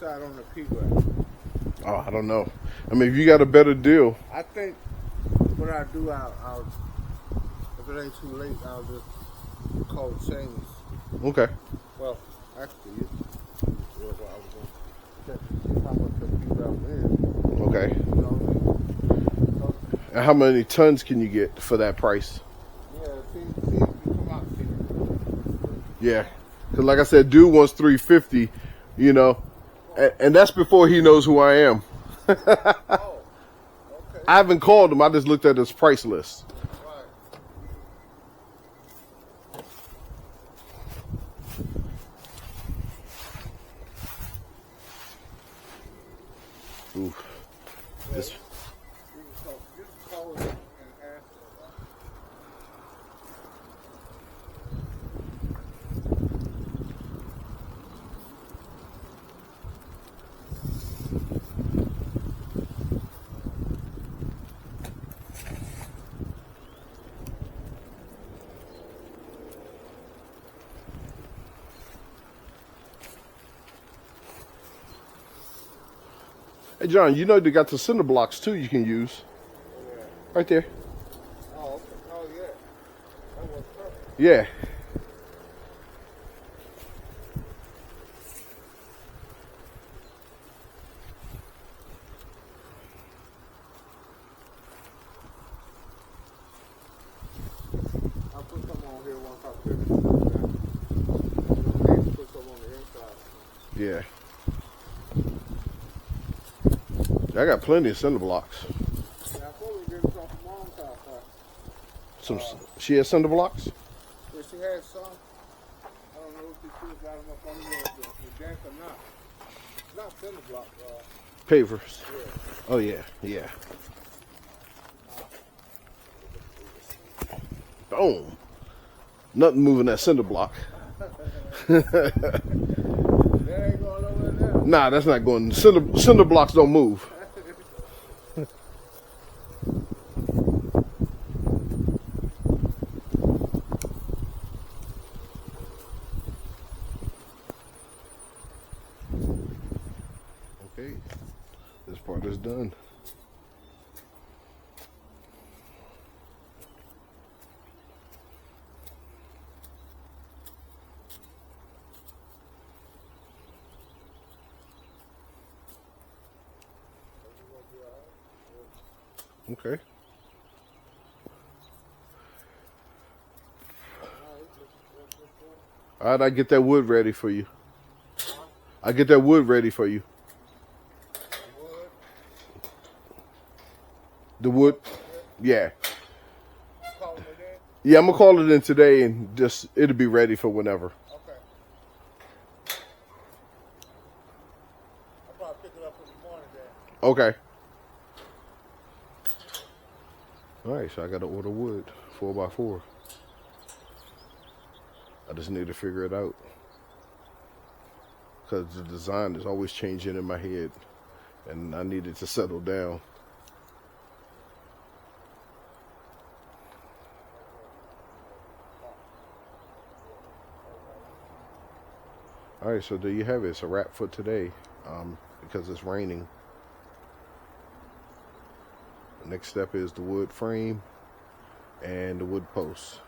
decide on the P-Graph? Oh, I don't know. I mean, if you got a better deal. I think what I do, I'll if it ain't too late, I'll just call Chinese. Okay. Well, actually, what I was going to check to see how much the P-Graph is. Okay. You know what I mean? So, And how many tons can you get for that price? yeah, see if you come out cheap. Yeah. Because like I said, dude wants 350, you know. And that's before he knows who I am. Oh, okay. I haven't called him. I just looked at his price list. Right. Oof. This. You can call it and ask her. Hey, John, you know they got the cinder blocks, too, you can use. Yeah. Right there. Oh, okay. Oh, yeah. That was perfect. Yeah. I'll put some on here once I finish this. Put some on the inside. Yeah. I got plenty of cinder blocks. Yeah, I probably get some from mom's house. Some. She has cinder blocks? Yeah, she had some. I don't know if she still got them up on the deck or not. Not cinder block, Pavers. yeah. Oh, yeah. Yeah. Boom. Nothing moving that cinder block. That ain't going over there. Nah, that's not going. Cinder blocks don't move. Okay, this part is done. Okay. All right, I get that wood ready for you. I get that wood ready for you. Wood. The wood, yeah. Calling it in? Yeah, I'm gonna call it in today and just it'll be ready for whenever. Okay. I'll probably pick it up in the morning then. Okay. All right, so I gotta order wood, 4x4. I just need to figure it out because the design is always changing in my head, and I need it to settle down. All right, so there you have it. It's a wrap for today, because it's raining. The next step is the wood frame and the wood posts.